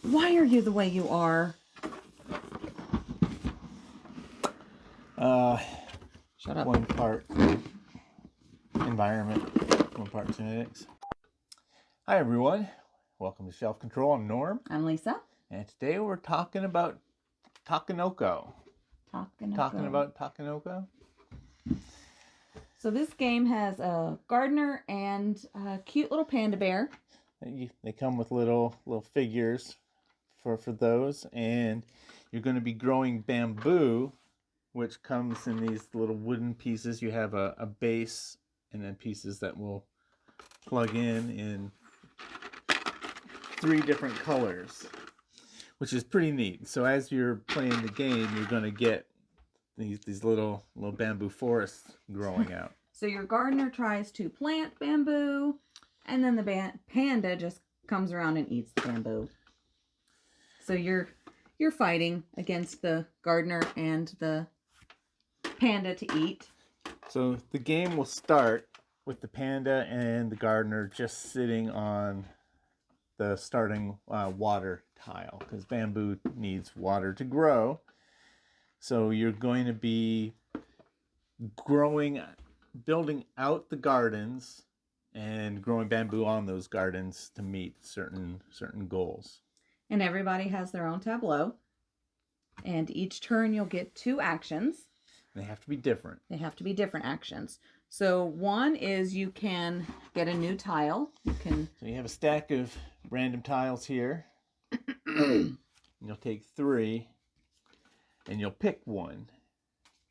Why are you the way you are? Shut up. One part environment, one part genetics. Hi everyone, welcome to Shelf Control. I'm Norm. I'm Lisa. And today we're talking about Takenoko. Talking about Takenoko. So this game has a gardener and a cute little panda bear. They come with little figures for those, and you're going to be growing bamboo, which comes in these little wooden pieces. You have a base and then pieces that will plug in 3 different colors, which is pretty neat. So as you're playing the game, you're going to get these little bamboo forests growing out. So your gardener tries to plant bamboo, and then the panda just comes around and eats the bamboo. So you're fighting against the gardener and the panda to eat. So the game will start with the panda and the gardener just sitting on the starting water tile, because bamboo needs water to grow. So you're going to be building out the gardens and growing bamboo on those gardens to meet certain goals. And everybody has their own tableau. And each turn you'll get 2 actions. They have to be different. They have to be different actions. So one is you can get a new tile. So you have a stack of random tiles here. You'll take 3 and you'll pick one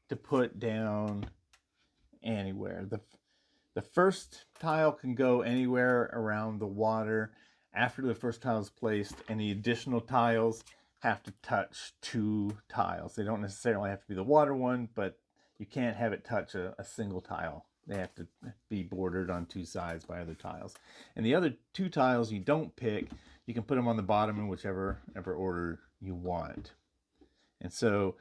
to put down anywhere. The first tile can go anywhere around the water. After the first tile is placed, any additional tiles have to touch 2 tiles. They don't necessarily have to be the water one, but you can't have it touch a single tile. They have to be bordered on 2 sides by other tiles. And the other 2 tiles you don't pick, you can put them on the bottom in whichever order you want. And so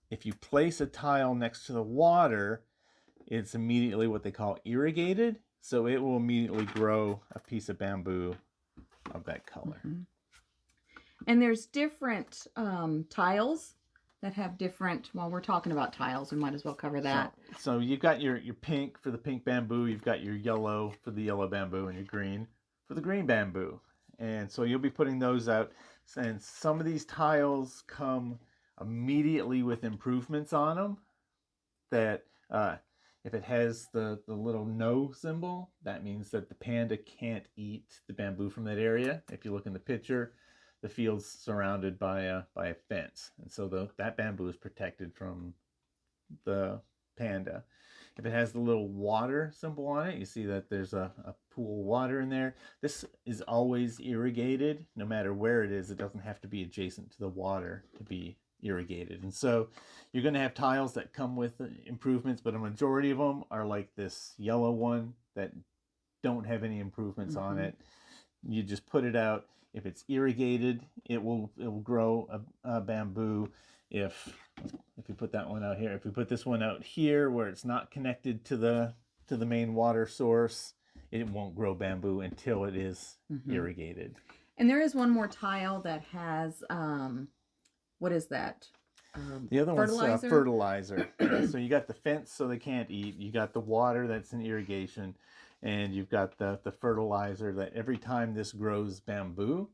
if you place a tile next to the water, it's immediately what they call irrigated. So it will immediately grow a piece of bamboo of that color. Mm-hmm. And there's different tiles that have different, while we're talking about tiles, we might as well cover that. So you've got your pink for the pink bamboo, you've got your yellow for the yellow bamboo, and your green for the green bamboo. And so you'll be putting those out. And some of these tiles come immediately with improvements on them that if it has the little no symbol, that means that the panda can't eat the bamboo from that area. If you look in the picture, the field's surrounded by a fence, and so that bamboo is protected from the panda. If it has the little water symbol on it, you see that there's a pool of water in there. This is always irrigated, no matter where it is. It doesn't have to be adjacent to the water to be irrigated. And so you're going to have tiles that come with improvements, but a majority of them are like this yellow one that don't have any improvements on it. You just put it out. If it's irrigated, it will grow a bamboo. If you put that one out here, if we put this one out here where it's not connected to the main water source, it won't grow bamboo until it is irrigated. And there is one more tile that has what is that? The other one's fertilizer. So you got the fence so they can't eat. You got the water that's in irrigation. And you've got the fertilizer that every time this grows bamboo,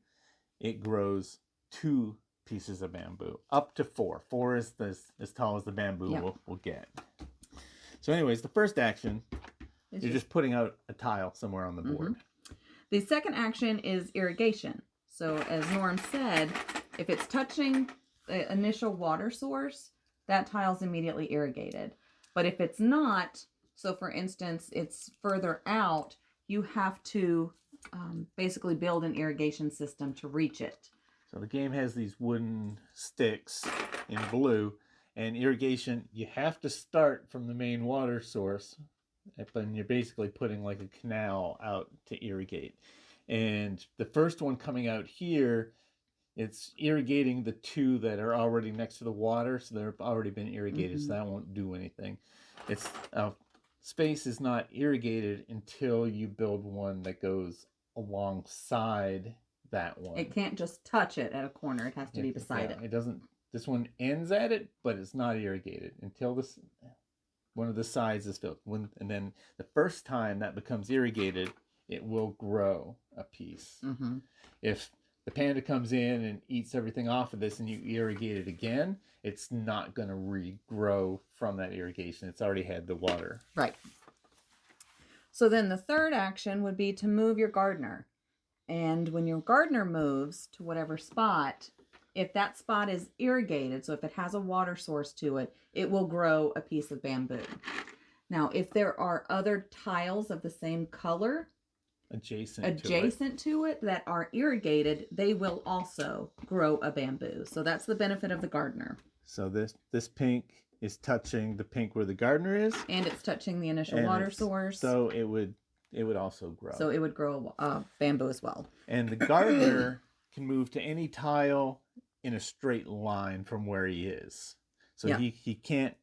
it grows 2 pieces of bamboo. Up to 4. 4 is as tall as the bamboo will get. So anyways, the first action, you're just putting out a tile somewhere on the board. The second action is irrigation. So as Norm said, if it's touching the initial water source, that tile's immediately irrigated. But if it's not, so for instance, it's further out, you have to basically build an irrigation system to reach it. So the game has these wooden sticks in blue, and irrigation, you have to start from the main water source, and you're basically putting like a canal out to irrigate. And the first one coming out here, it's irrigating the 2 that are already next to the water, so they've already been irrigated, so that won't do anything. It's space is not irrigated until you build one that goes alongside that one. It can't just touch it at a corner. It has to be beside it. It doesn't. This one ends at it, but it's not irrigated until this one of the sides is filled. And then the first time that becomes irrigated, it will grow a piece. Mm-hmm. If the panda comes in and eats everything off of this and you irrigate it again, it's not going to regrow from that irrigation. It's already had the water. Right. So then the third action would be to move your gardener. And when your gardener moves to whatever spot, if that spot is irrigated, so if it has a water source to it, it will grow a piece of bamboo. Now, if there are other tiles of the same color adjacent to it that are irrigated, they will also grow a bamboo. So that's the benefit of the gardener. So this pink is touching the pink where the gardener is, and it's touching the initial water source. So it would also grow. So it would grow bamboo as well. And the gardener can move to any tile in a straight line from where he is. So he can't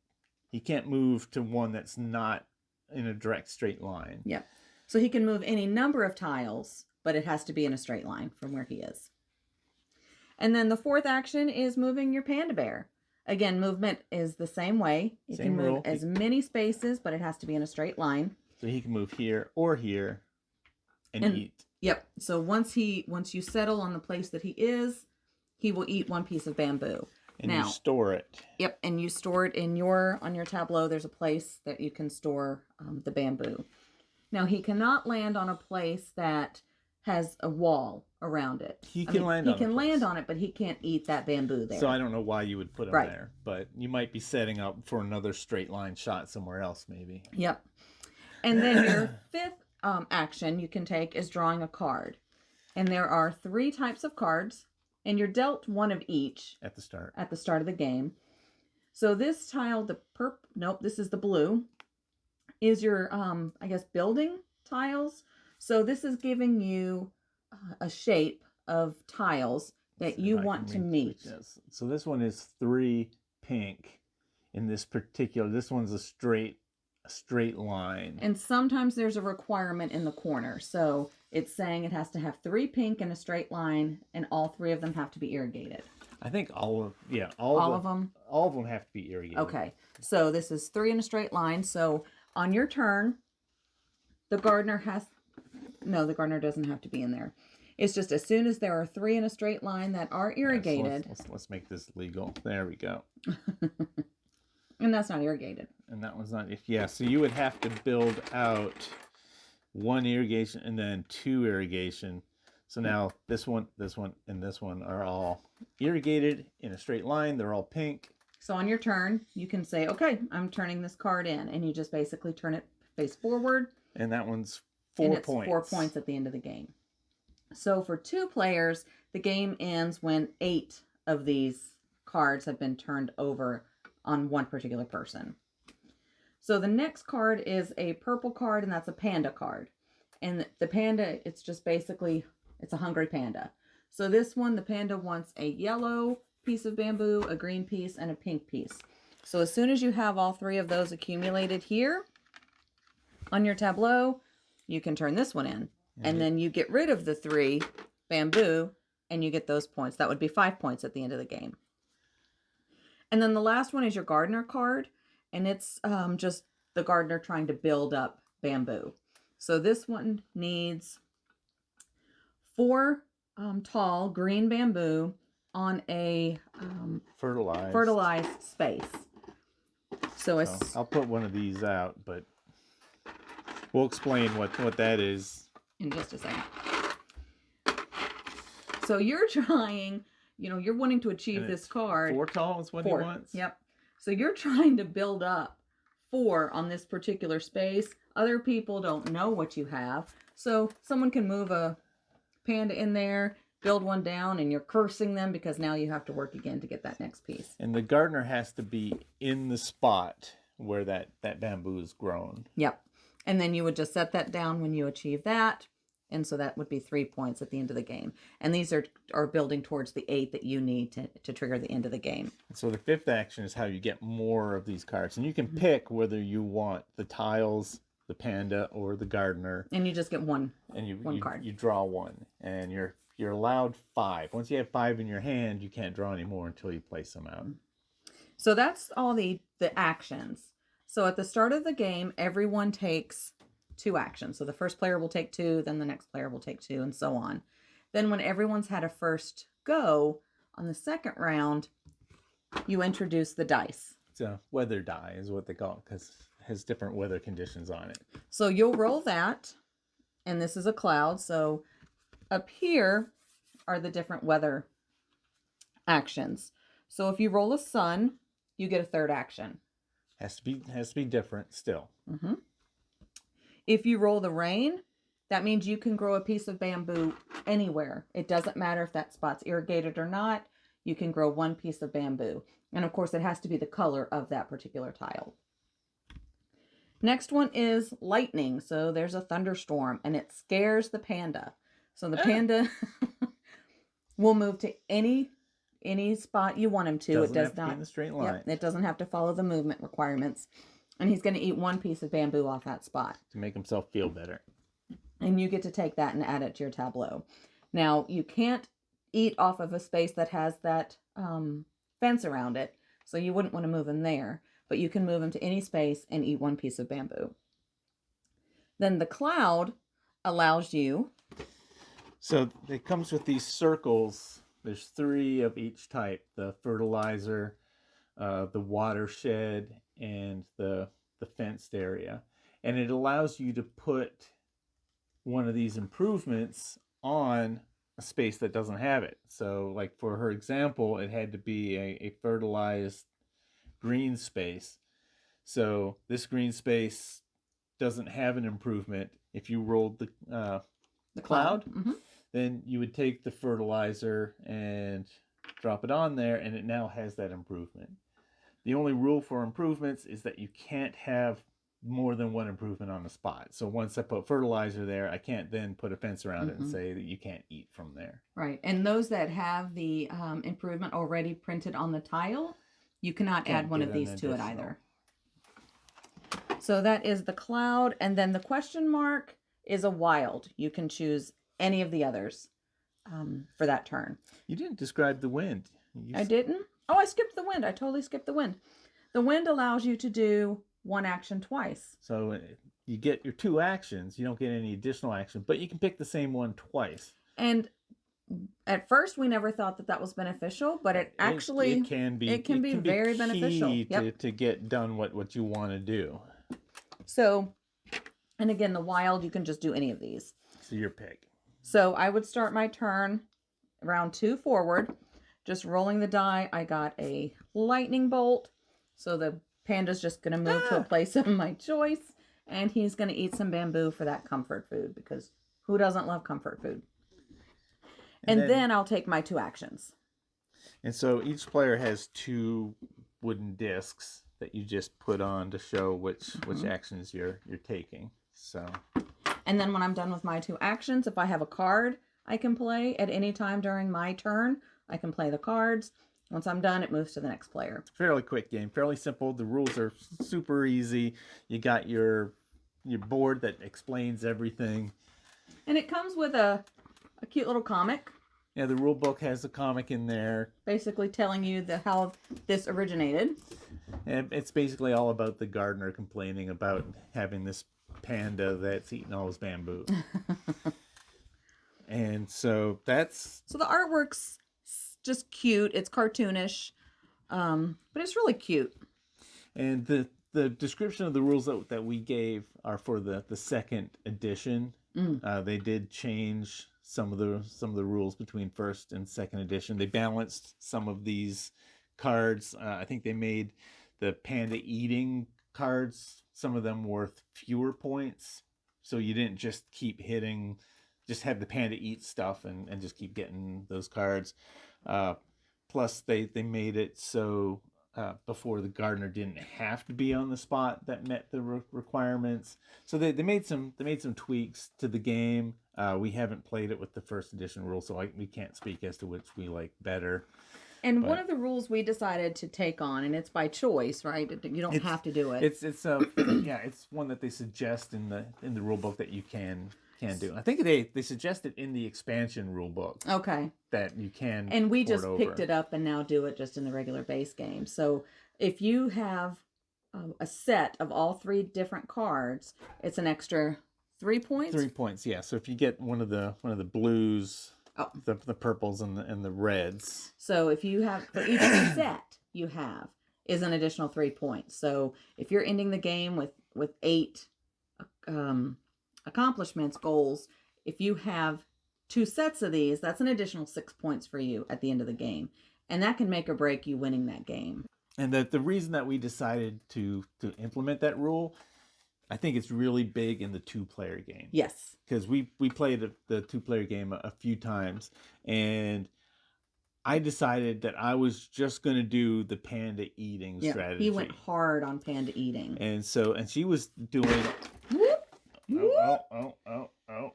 move to one that's not in a direct straight line. Yeah. So he can move any number of tiles, but it has to be in a straight line from where he is. And then the fourth action is moving your panda bear. Again, movement is the same way. You can move as many spaces, but it has to be in a straight line. So he can move here or here and eat. Yep. So once you settle on the place that he is, he will eat one piece of bamboo. And you store it. Yep, and you store it on your tableau. There's a place that you can store the bamboo. Now, he cannot land on a place that has a wall around it. He can land on it, but he can't eat that bamboo there. So I don't know why you would put him there, but you might be setting up for another straight line shot somewhere else, maybe. Yep. And then your fifth action you can take is drawing a card. And there are 3 types of cards, and you're dealt one of each at the start of the game. So this tile, this is the blue, is your building tiles. So this is giving you a shape of tiles that you want to meet. Yes. So this one is 3 pink in this particular. This one's a straight line. And sometimes there's a requirement in the corner. So it's saying it has to have 3 pink in a straight line, and all 3 of them have to be irrigated. I think all of them have to be irrigated. Okay. So this is 3 in a straight line. So on your turn, the gardener doesn't have to be in there. It's just as soon as there are 3 in a straight line that are irrigated. Yes, let's make this legal. There we go. And that's not irrigated. And that one's not. So you would have to build out 1 irrigation and then 2 irrigation. So now this one, and this one are all irrigated in a straight line. They're all pink. So on your turn, you can say, okay, I'm turning this card in. And you just basically turn it face forward. And that one's 4 points. 4 points at the end of the game. So for 2 players, the game ends when 8 of these cards have been turned over on one particular person. So the next card is a purple card, and that's a panda card. And the panda, it's just basically, it's a hungry panda. So this one, the panda wants a yellow piece of bamboo, a green piece, and a pink piece. So as soon as you have all 3 of those accumulated here on your tableau, you can turn this one in. And then you get rid of the 3 bamboo, and you get those points. That would be 5 points at the end of the game. And then the last one is your gardener card, and it's just the gardener trying to build up bamboo. So this one needs 4 tall green bamboo on a fertilized space. So I'll put one of these out, but we'll explain what that is in just a second. So you're trying, you're wanting to achieve this card. 4 tall is what he wants? Yep. So you're trying to build up 4 on this particular space. Other people don't know what you have. So someone can move a panda in there, build one down, and you're cursing them because now you have to work again to get that next piece. And the gardener has to be in the spot where that bamboo is grown. Yep. And then you would just set that down when you achieve that. And so that would be 3 points at the end of the game. And these are building towards the 8 that you need to trigger the end of the game. So the 5th action is how you get more of these cards. And you can pick whether you want the tiles, the panda, or the gardener. And you just get one card. You draw 1. And your You're allowed 5. Once you have 5 in your hand, you can't draw any more until you place them out. So that's all the actions. So at the start of the game, everyone takes 2 actions. So the first player will take 2, then the next player will take 2, and so on. Then when everyone's had a first go on the second round, you introduce the dice. It's a weather die is what they call it, because it has different weather conditions on it. So you'll roll that, and this is a cloud. So up here are the different weather actions. So if you roll a sun, you get a third action. Has to be different still. Mm-hmm. If you roll the rain, that means you can grow a piece of bamboo anywhere. It doesn't matter if that spot's irrigated or not. You can grow one piece of bamboo. And of course, it has to be the color of that particular tile. Next one is lightning. So there's a thunderstorm and it scares the panda. So the panda will move to any spot you want him to. Doesn't it does have to not be in a straight line. Yep, it doesn't have to follow the movement requirements. And he's going to eat one piece of bamboo off that spot to make himself feel better. And you get to take that and add it to your tableau. Now, you can't eat off of a space that has that fence around it. So you wouldn't want to move him there. But you can move him to any space and eat one piece of bamboo. Then the cloud allows you... So it comes with these circles. There's 3 of each type. The fertilizer, the watershed, and the fenced area. And it allows you to put one of these improvements on a space that doesn't have it. So like for her example, it had to be a fertilized green space. So this green space doesn't have an improvement. If you rolled the cloud, mm-hmm. then you would take the fertilizer and drop it on there, and it now has that improvement. The only rule for improvements is that you can't have more than one improvement on the spot. So once I put fertilizer there, I can't then put a fence around it and say that you can't eat from there. Right. And those that have the improvement already printed on the tile, you cannot add one of these to it either. So that is the cloud. And then the question mark is a wild. You can choose any of the others for that turn. You didn't describe the wind. I didn't? Oh, I skipped the wind. I totally skipped the wind. The wind allows you to do one action twice. So you get your 2 actions. You don't get any additional action, but you can pick the same one twice. And at first, we never thought that was beneficial, but it actually it can be. It can be very beneficial. Yep. To get done what you want to do. So, and again, the wild, you can just do any of these. So your pick. So I would start my turn round 2 forward, just rolling the die. I got a lightning bolt. So the panda's just going to move to a place of my choice, and he's going to eat some bamboo for that comfort food, because who doesn't love comfort food? And then I'll take my 2 actions. And so each player has 2 wooden discs that you just put on to show which actions you're taking. So. And then when I'm done with my 2 actions, if I have a card I can play at any time during my turn, I can play the cards. Once I'm done, it moves to the next player. Fairly quick game, fairly simple. The rules are super easy. You got your board that explains everything. And it comes with a cute little comic. Yeah, the rule book has a comic in there. Basically telling you how this originated. And it's basically all about the gardener complaining about having this panda that's eating all his bamboo. And so that's... So the artwork's just cute. It's cartoonish, but it's really cute. And the description of the rules that we gave are for the second edition. They did change some of the rules between first and second edition. They balanced some of these cards. I think they made the panda eating cards, some of them worth fewer points, so you didn't just keep hitting, just have the panda eat stuff and just keep getting those cards. Plus they made it so before the gardener didn't have to be on the spot that met the requirements. So they made some tweaks to the game. We haven't played it with the first edition rules, so we can't speak as to which we like better. And one of the rules we decided to take on, and it's by choice, right? You don't have to do it. It's it's one that they suggest in the rule book that you can can do. I think they suggested in the expansion rule book Okay. that you can. And we port just over. picked it up and now do it just in the regular base game. So if you have a set of all 3 different cards, it's an extra 3 points. 3 points, yeah. So if you get one of the blues, Oh. the purples and the reds. So if you have, for each set you have is an additional 3 points. So if you're ending the game with 8 accomplishments, goals, if you have 2 sets of these, that's an additional 6 points for you at the end of the game. And that can make or break you winning that game. And the reason that we decided to implement that rule, I think it's really big in the 2-player game. Yes. Because we played the 2-player game a few times, and I decided that I was just going to do the panda eating strategy. He went hard on panda eating. And she was doing... Oh.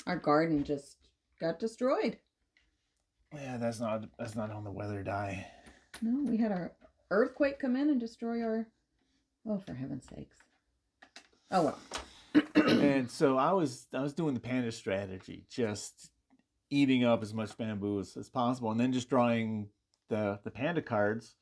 Our garden just got destroyed. Yeah, that's not on the weather die. No, we had our earthquake come in and destroy our... Oh, for heaven's sakes. Oh, well. And so I was doing the panda strategy, just eating up as much bamboo as possible, and then just drawing the panda cards,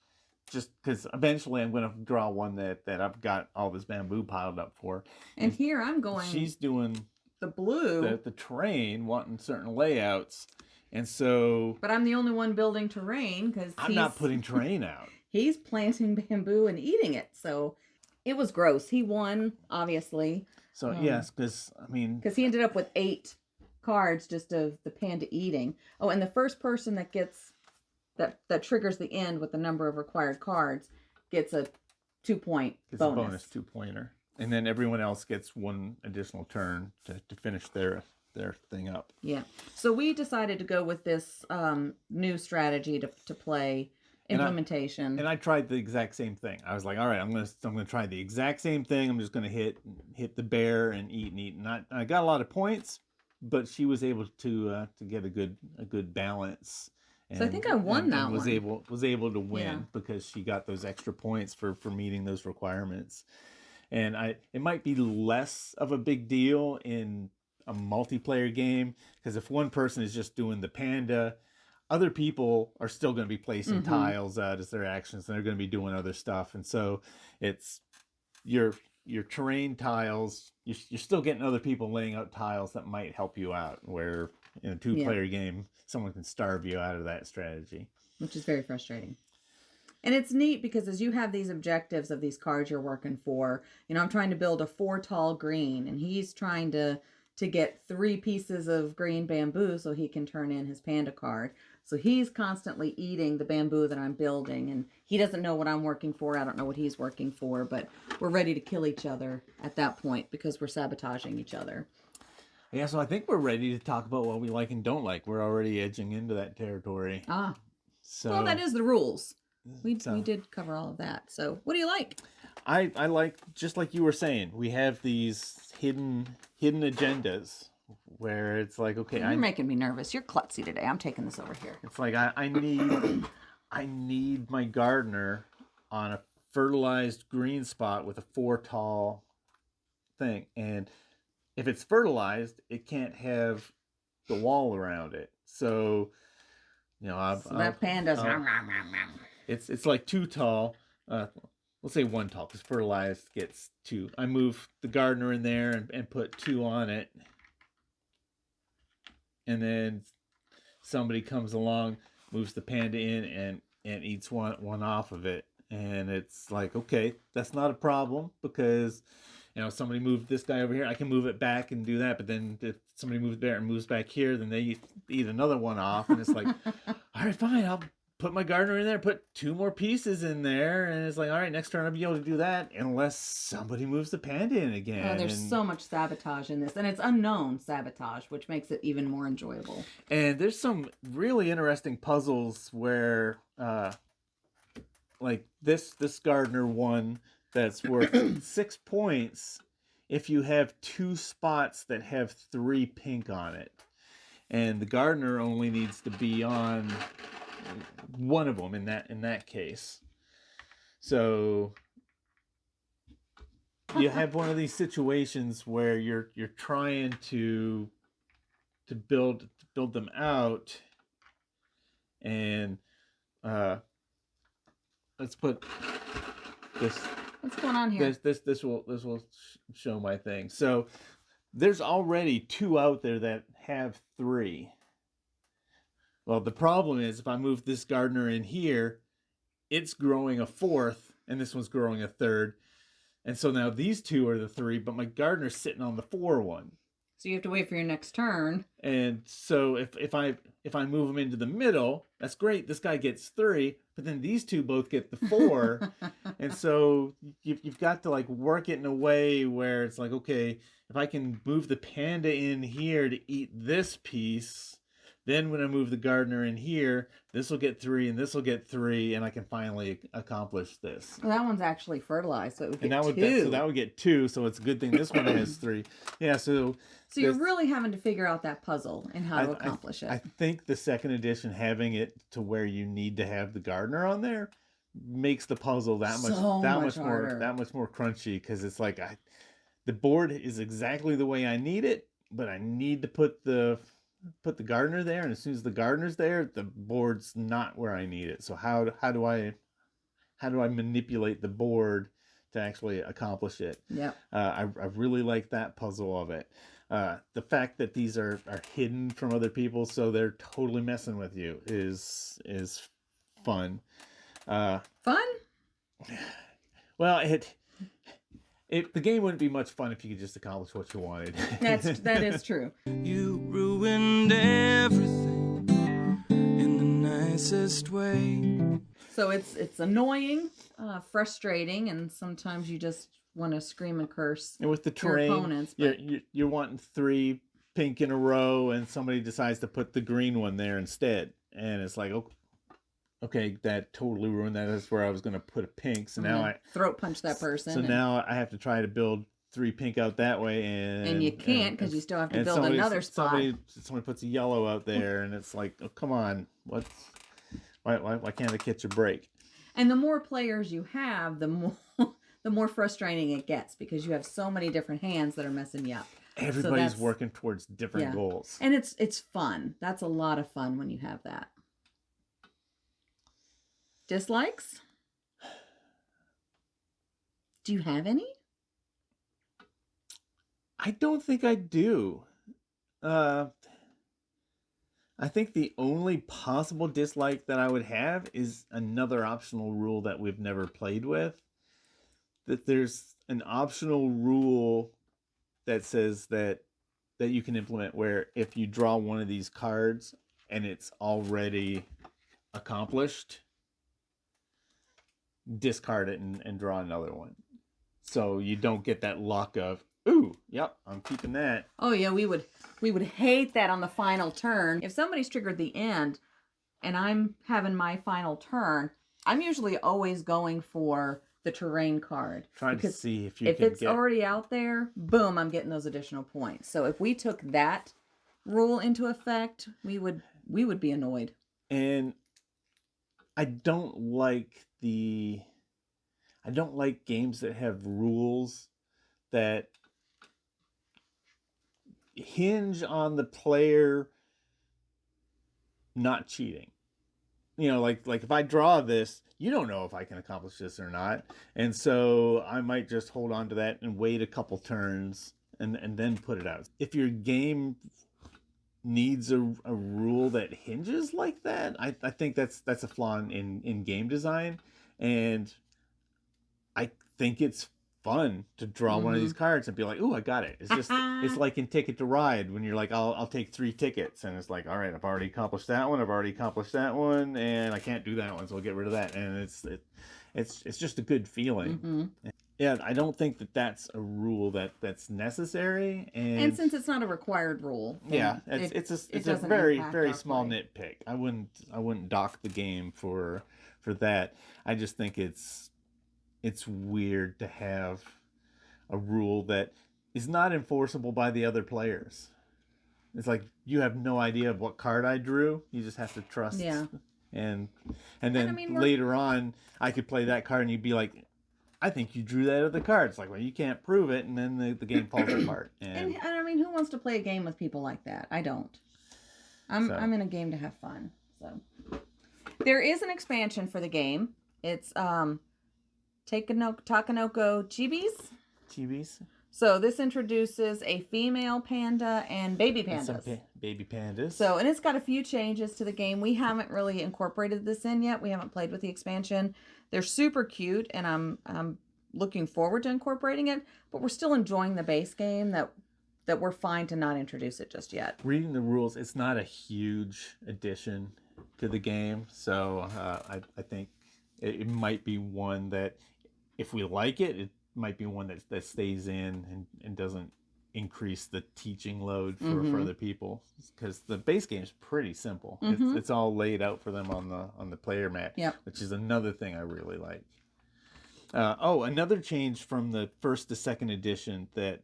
just because eventually I'm going to draw one that I've got all this bamboo piled up for. And here I'm going... She's doing... the blue. The terrain, wanting certain layouts. And so... But I'm the only one building terrain, because I'm not putting terrain out. He's planting bamboo and eating it, so it was gross. He won, obviously. So, yes, because, I mean... Because he ended up with 8 cards just of the panda eating. Oh, and the first person that gets... That triggers the end with the number of required cards gets a 2-point bonus. It's a bonus 2-pointer. And then everyone else gets 1 additional turn to finish their thing up. Yeah. So we decided to go with this new strategy to play implementation. And I tried the exact same thing. I was like, all right, I'm gonna try the exact same thing. I'm just gonna hit the bear and eat. And I got a lot of points, but she was able to get a good balance. So I think I won that was one. Was able to win because she got those extra points for meeting those requirements. And it might be less of a big deal in a multiplayer game, because if one person is just doing the panda, other people are still going to be placing tiles out as their actions, and they're going to be doing other stuff. And so it's your terrain tiles. You're still getting other people laying out tiles that might help you out, where in a 2-player game, someone can starve you out of that strategy. Which is very frustrating. And it's neat because as you have these objectives of these cards you're working for, I'm trying to build a 4 tall green, and he's trying to get 3 pieces of green bamboo so he can turn in his panda card. So he's constantly eating the bamboo that I'm building, and he doesn't know what I'm working for. I don't know what he's working for, but we're ready to kill each other at that point because we're sabotaging each other. Yeah, so I think we're ready to talk about what we like and don't like. We're already edging into that territory. So, well, that is the rules. We did cover all of that. So what do you like? I like, just like you were saying, we have these hidden agendas where it's like, okay, you're making me nervous. You're klutzy today. I'm taking this over here. It's like I need my gardener on a fertilized green spot with a 4 tall thing, and if it's fertilized, it can't have the wall around it. So, that panda's... It's like 2 tall. Let's say 1 tall, because fertilized gets 2. I move the gardener in there and put 2 on it. And then somebody comes along, moves the panda in and eats one off of it. And it's like, okay, that's not a problem, because somebody moved this guy over here, I can move it back and do that. But then if somebody moves there and moves back here, then they eat another one off. And it's like, all right, fine, I'll put my gardener in there, put 2 more pieces in there, and it's like, all right, next turn I'll be able to do that, unless somebody moves the panda in again. Oh, there's so much sabotage in this, and it's unknown sabotage, which makes it even more enjoyable. And there's some really interesting puzzles where, like this gardener one that's worth 6 points if you have 2 spots that have 3 pink on it, and the gardener only needs to be on one of them in that case. So you have one of these situations where you're trying to build them out, and let's put this. What's going on here? This will show my thing. So there's already 2 out there that have 3. Well, the problem is if I move this gardener in here, it's growing a 4th, and this one's growing a 3rd. And so now these 2 are the 3, but my gardener's sitting on the 4 one. So you have to wait for your next turn. And so if I move them into the middle, that's great. This guy gets 3, but then these 2 both get the 4. And so you've got to like work it in a way where it's like, okay, if I can move the panda in here to eat this piece, then when I move the gardener in here, this will get 3 and this will get 3, and I can finally accomplish this. Well, that one's actually fertilized, so it would get 2. So that would get 2, so it's a good thing this one has 3. Yeah, so you're really having to figure out that puzzle and how to accomplish it. I think the 2nd edition, having it to where you need to have the gardener on there, makes the puzzle that much more crunchy, because it's like the board is exactly the way I need it, but I need to put the gardener there, and as soon as the gardener's there, the board's not where I need it. So how do I manipulate the board to actually accomplish it? Yeah. I really like that puzzle of it. The fact that these are hidden from other people, so they're totally messing with you, is fun. Fun? Well, the game wouldn't be much fun if you could just accomplish what you wanted. That is true. You ruined everything in the nicest way. So it's annoying, frustrating, and sometimes you just want to scream and curse. And with the terrain, your opponents, you're wanting 3 pink in a row, and somebody decides to put the green one there instead, and it's like, okay, that totally ruined that. That's where I was going to put a pink. So now I throat punch that person. So now I have to try to build 3 pink out that way, and you can't, because you still have to build another spot. Somebody puts a yellow out there, and it's like, oh, come on, why can't I catch a break? And the more players you have, the more frustrating it gets, because you have so many different hands that are messing you up. Everybody's working towards different goals, and it's fun. That's a lot of fun when you have that. Dislikes? Do you have any? I don't think I do. I think the only possible dislike that I would have is another optional rule that we've never played with. That there's an optional rule that says that you can implement where if you draw one of these cards and it's already accomplished, discard it and draw another one. So you don't get that luck of, ooh, yep, I'm keeping that. Oh yeah, we would hate that on the final turn. If somebody's triggered the end and I'm having my final turn, I'm usually always going for the terrain card. Trying to see if you if it's already out there, boom, I'm getting those additional points. So if we took that rule into effect, we would be annoyed. And I don't like games that have rules that hinge on the player not cheating. You know, like if I draw this, you don't know if I can accomplish this or not. And so I might just hold on to that and wait a couple turns and then put it out. If your game needs a rule that hinges like that, I think that's a flaw in game design. And I think it's fun to draw one of these cards and be like, "Ooh, I got it." It's just it's like in Ticket to Ride when you're like, "I'll take 3 tickets," and it's like, "All right, I've already accomplished that one. I've already accomplished that one, and I can't do that one, so I'll get rid of that." And it's just a good feeling. Mm-hmm. Yeah, I don't think that's a rule that's necessary. And since it's not a required rule, yeah, it's a very small nitpick. I wouldn't dock the game for that. I just think it's weird to have a rule that is not enforceable by the other players. It's like you have no idea of what card I drew. You just have to trust. Yeah. And then later on, I could play that card and you'd be like, I think you drew that out of the cards. Like, well, you can't prove it, and then the game falls apart. And I mean, who wants to play a game with people like that? I don't. I'm in a game to have fun. So there is an expansion for the game. It's Takenoko Chibis. So this introduces a female panda and baby And some pandas. baby pandas. So, and it's got a few changes to the game. We haven't really incorporated this in yet. We haven't played with the expansion. They're super cute, and I'm looking forward to incorporating it. But we're still enjoying the base game. That we're fine to not introduce it just yet. Reading the rules, it's not a huge addition to the game, so I think it might be one that, if we like it, it might be one that stays in and doesn't increase the teaching load for other people, because the base game is pretty simple. It's all laid out for them on the player mat, which is another thing I really like. Another change from the first to second edition that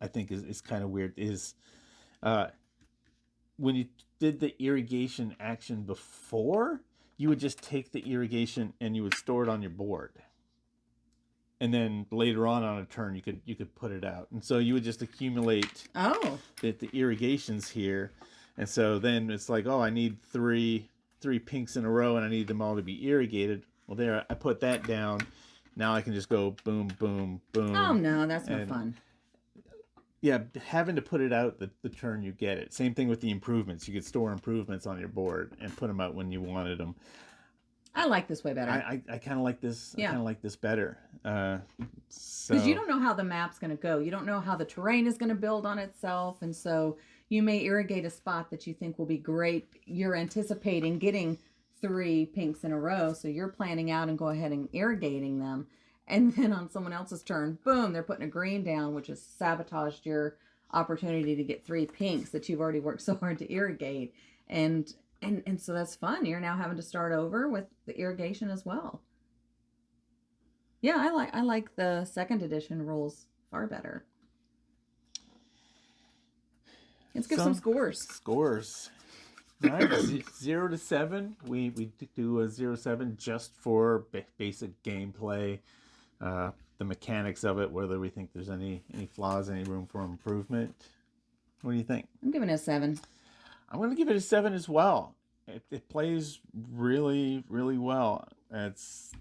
I think is kind of weird is when you did the irrigation action before, you would just take the irrigation and you would store it on your board. And then later on a turn, you could put it out. And so you would just accumulate the irrigations here. And so then it's like, I need three pinks in a row, and I need them all to be irrigated. Well, there, I put that down. Now I can just go boom, boom, boom. Oh, no, that's no fun. Yeah, having to put it out the turn you get it. Same thing with the improvements. You could store improvements on your board and put them out when you wanted them. I like this way better. I kind of like this. I kind of like this better. Because you don't know how the map's going to go. You don't know how the terrain is going to build on itself, and so you may irrigate a spot that you think will be great. You're anticipating getting 3 pinks in a row, so you're planning out and go ahead and irrigating them. And then on someone else's turn, boom, they're putting a green down, which has sabotaged your opportunity to get 3 pinks that you've already worked so hard to irrigate. And so that's fun. You're now having to start over with the irrigation as well. Yeah, I like the second edition rules far better. Let's give some scores. Scores. All right, 0 to 7. We do a 0-7 just for basic gameplay. The mechanics of it, whether we think there's any flaws, any room for improvement. What do you think? I'm giving it a 7. I'm going to give it a 7 as well. It plays really, really well. It's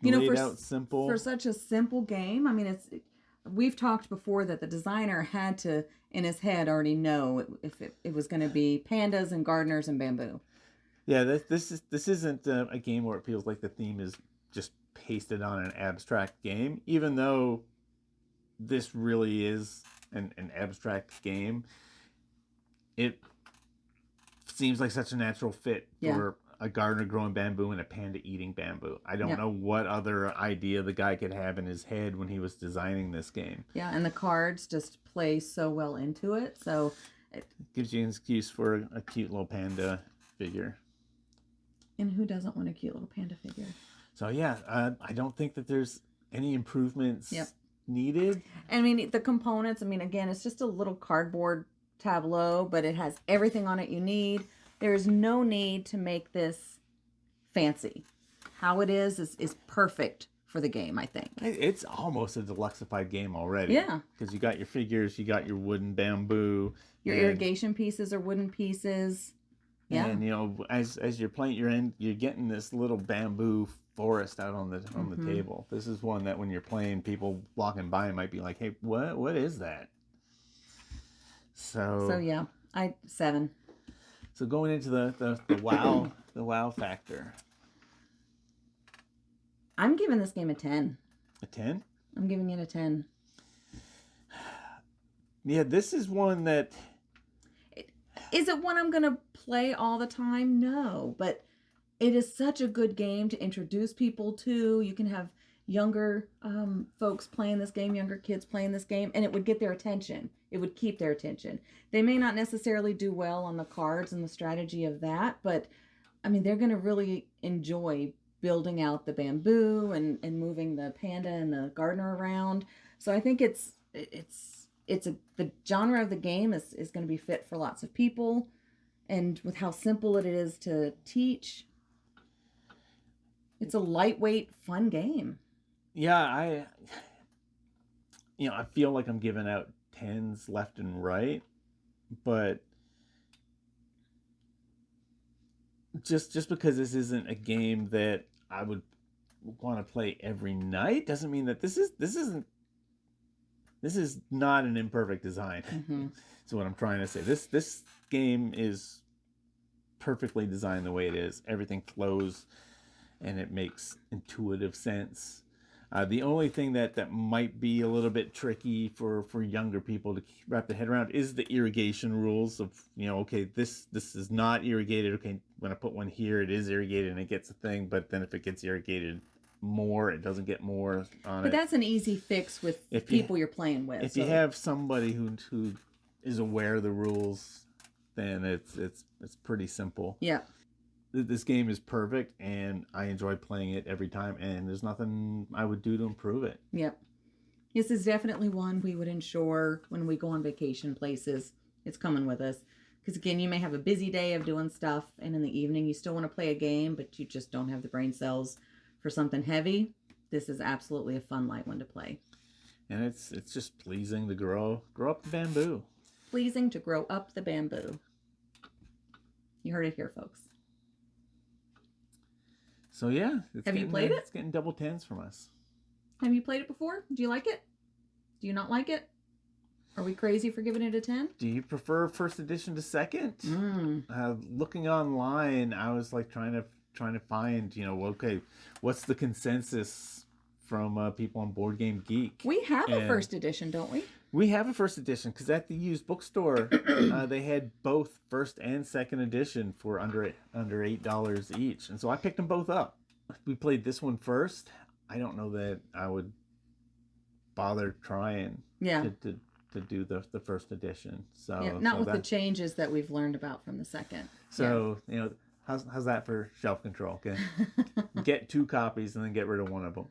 laid out simple. For such a simple game, I mean, we've talked before that the designer had to, in his head, already know if it was going to be pandas and gardeners and bamboo. Yeah, this isn't a game where it feels like the theme is just pasted on an abstract game, even though this really is an abstract game. It seems like such a natural fit for a gardener growing bamboo and a panda eating bamboo. I don't know what other idea the guy could have in his head when he was designing this game. Yeah, and the cards just play so well into it, so it gives you an excuse for a cute little panda figure. And who doesn't want a cute little panda figure? So yeah, I don't think that there's any improvements needed. I mean, the components, again, it's just a little cardboard tableau, but it has everything on it you need. There's no need to make this fancy. How it is perfect for the game, I think. It's almost a deluxeified game already. Yeah. Because you got your figures, you got your wooden bamboo. Your irrigation pieces are wooden pieces. Yeah. And as you're playing, you're getting this little bamboo forest out on the table. This is one that when you're playing, people walking by might be like, "Hey, what is that?" So yeah, 7. So going into the wow factor. I'm giving this game a 10. A 10? I'm giving it a 10. Yeah, this is one that... Is it one I'm going to play all the time? No, but it is such a good game to introduce people to. You can have younger folks playing this game, younger kids playing this game, and it would get their attention. It would keep their attention. They may not necessarily do well on the cards and the strategy of that, but they're going to really enjoy building out the bamboo and moving the panda and the gardener around. So I think the genre of the game is going to be fit for lots of people, and with how simple it is to teach, it's a lightweight, fun game. yeah, I feel like I'm giving out 10s left and right, but just because this isn't a game that I would want to play every night doesn't mean that this is not an imperfect design. Mm-hmm. So what I'm trying to say, this game is perfectly designed the way it is. Everything flows and it makes intuitive sense. The only thing that might be a little bit tricky for younger people to wrap their head around is the irrigation rules of, okay, this is not irrigated. Okay, when I put one here, it is irrigated and it gets a thing. But then if it gets irrigated more, it doesn't get more on it. But that's an easy fix with people you're playing with. If you have somebody who is aware of the rules, then it's pretty simple. Yeah. This game is perfect, and I enjoy playing it every time, and there's nothing I would do to improve it. Yep. This is definitely one we would ensure when we go on vacation places. It's coming with us. Because, again, you may have a busy day of doing stuff, and in the evening you still want to play a game, but you just don't have the brain cells for something heavy. This is absolutely a fun, light one to play. And it's just pleasing to grow up the bamboo. Pleasing to grow up the bamboo. You heard it here, folks. So yeah, have you played it? It's getting double 10s from us. Have you played it before? Do you like it? Do you not like it? Are we crazy for giving it a 10? Do you prefer first edition to second? Looking online, I was like trying to find, okay, what's the consensus from people on Board Game Geek? We have a first edition, don't we? We have a first edition because at the used bookstore, they had both first and second edition for under $8 each, and so I picked them both up. We played this one first. I don't know that I would bother trying to do the first edition. So yeah, not with the changes that we've learned about from the second. So how's that for shelf control? Okay, get 2 copies and then get rid of one of them.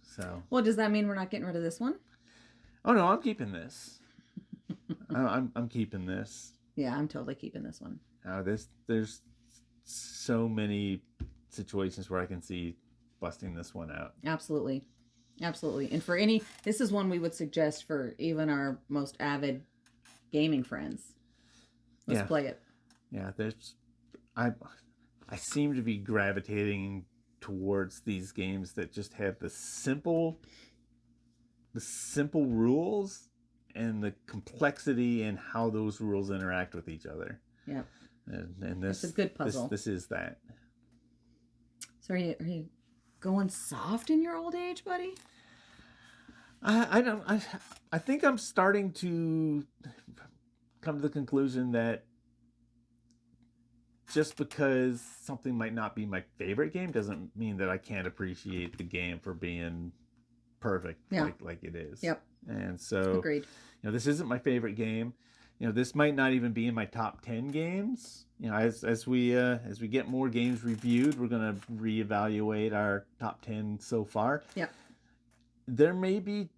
So well, does that mean we're not getting rid of this one? Oh no, I'm keeping this. I'm keeping this. Yeah, I'm totally keeping this one. There's so many situations where I can see busting this one out. Absolutely. And this is one we would suggest for even our most avid gaming friends. Let's play it. Yeah, I seem to be gravitating towards these games that just have the simple rules and the complexity and how those rules interact with each other. Yeah. And this it's a good puzzle. This is that. So are you going soft in your old age, buddy? I think I'm starting to come to the conclusion that just because something might not be my favorite game doesn't mean that I can't appreciate the game for being perfect like it is. Yep. And so agreed. This isn't my favorite game. This might not even be in my top 10 games. As we get more games reviewed, we're going to reevaluate our top 10 so far. Yep. There may be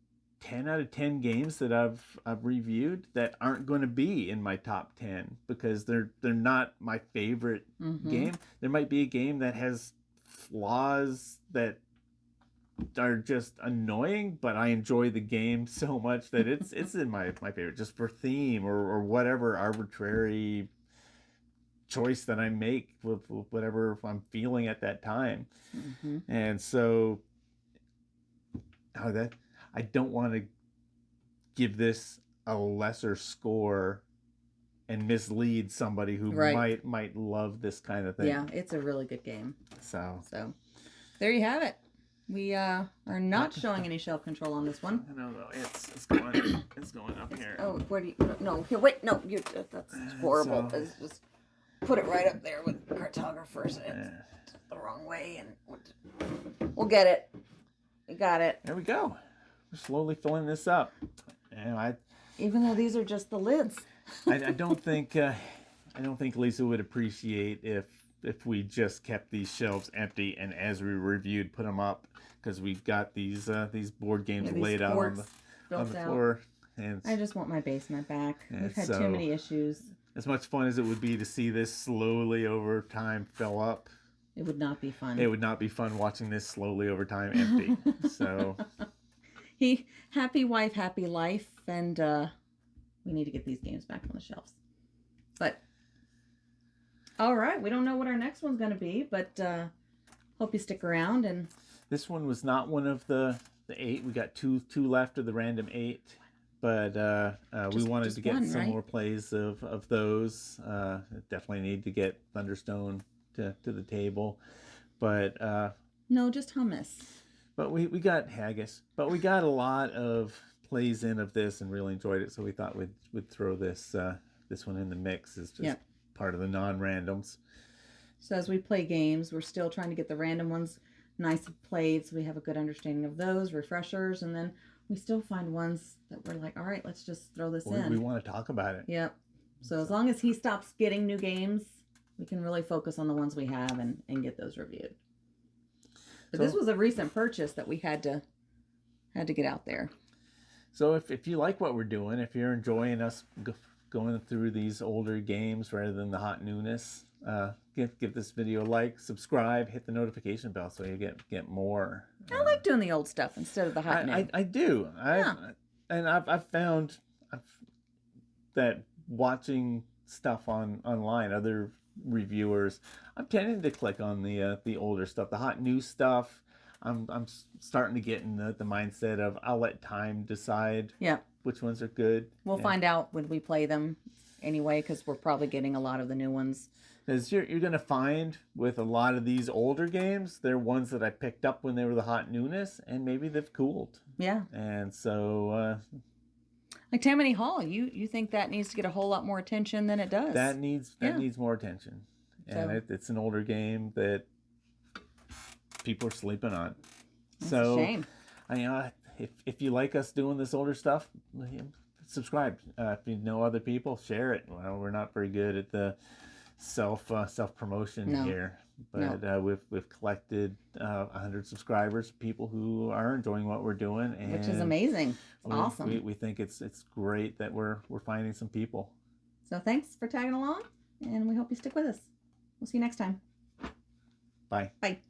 10 out of 10 games that I've reviewed that aren't going to be in my top 10 because they're not my favorite game. There might be a game that has flaws that are just annoying, but I enjoy the game so much that it's in my favorite just for theme or whatever arbitrary choice that I make with whatever I'm feeling at that time. And so I don't want to give this a lesser score and mislead somebody who might love this kind of thing. Yeah, it's a really good game. So there you have it. We are not showing any shelf control on this one. No, it's going up here. Oh, where do you? No, here. Wait, no. That's horrible. So, it's just put it right up there with cartographers. It's the wrong way, and we'll get it. We got it. There we go. We're slowly filling this up. And even though these are just the lids. I don't think Lisa would appreciate if we just kept these shelves empty and as we reviewed put them up because we've got these board games laid out on the floor. And I just want my basement back. We've had too many issues. As much fun as it would be to see this slowly over time fill up, It would not be fun. It would not be fun watching this slowly over time empty. So Happy wife, happy life, and we need to get these games back on the shelves. But all right, we don't know what our next one's going to be, but hope you stick around. And this one was not one of the 8. We got two left of the random 8, but we wanted just to get one, some right? more plays of those. Definitely need to get Thunderstone to the table, but no, just hummus. But we got haggis, but we got a lot of plays in of this and really enjoyed it, so we thought we'd throw this one in the mix as just part of the non-randoms. So as we play games, we're still trying to get the random ones nice and played, so we have a good understanding of those refreshers, and then we still find ones that we're like, all right, let's just throw this in. We want to talk about it. Yep. So as long as he stops getting new games, we can really focus on the ones we have and get those reviewed. But this was a recent purchase that we had to get out there. So if you like what we're doing, if you're enjoying us going through these older games rather than the hot newness, give this video a like, subscribe, hit the notification bell so you get more. I like doing the old stuff instead of the hot new. I do. I've found that watching stuff online, other reviewers, I'm tending to click on the older stuff, the hot new stuff. I'm starting to get in the mindset of I'll let time decide which ones are good. We'll find out when we play them anyway, because we're probably getting a lot of the new ones. Because you're going to find with a lot of these older games, they're ones that I picked up when they were the hot newness, and maybe they've cooled. Yeah. And so... like Tammany Hall, you think that needs to get a whole lot more attention than it does. That needs more attention. And it's an older game that people are sleeping on. That's a shame. If you like us doing this older stuff, subscribe. If you know other people, share it. Well, we're not very good at the self promotion here, but we've collected 100 subscribers, people who are enjoying what we're doing, and which is amazing. It's awesome. We think it's great that we're finding some people. So thanks for tagging along, and we hope you stick with us. We'll see you next time. Bye. Bye.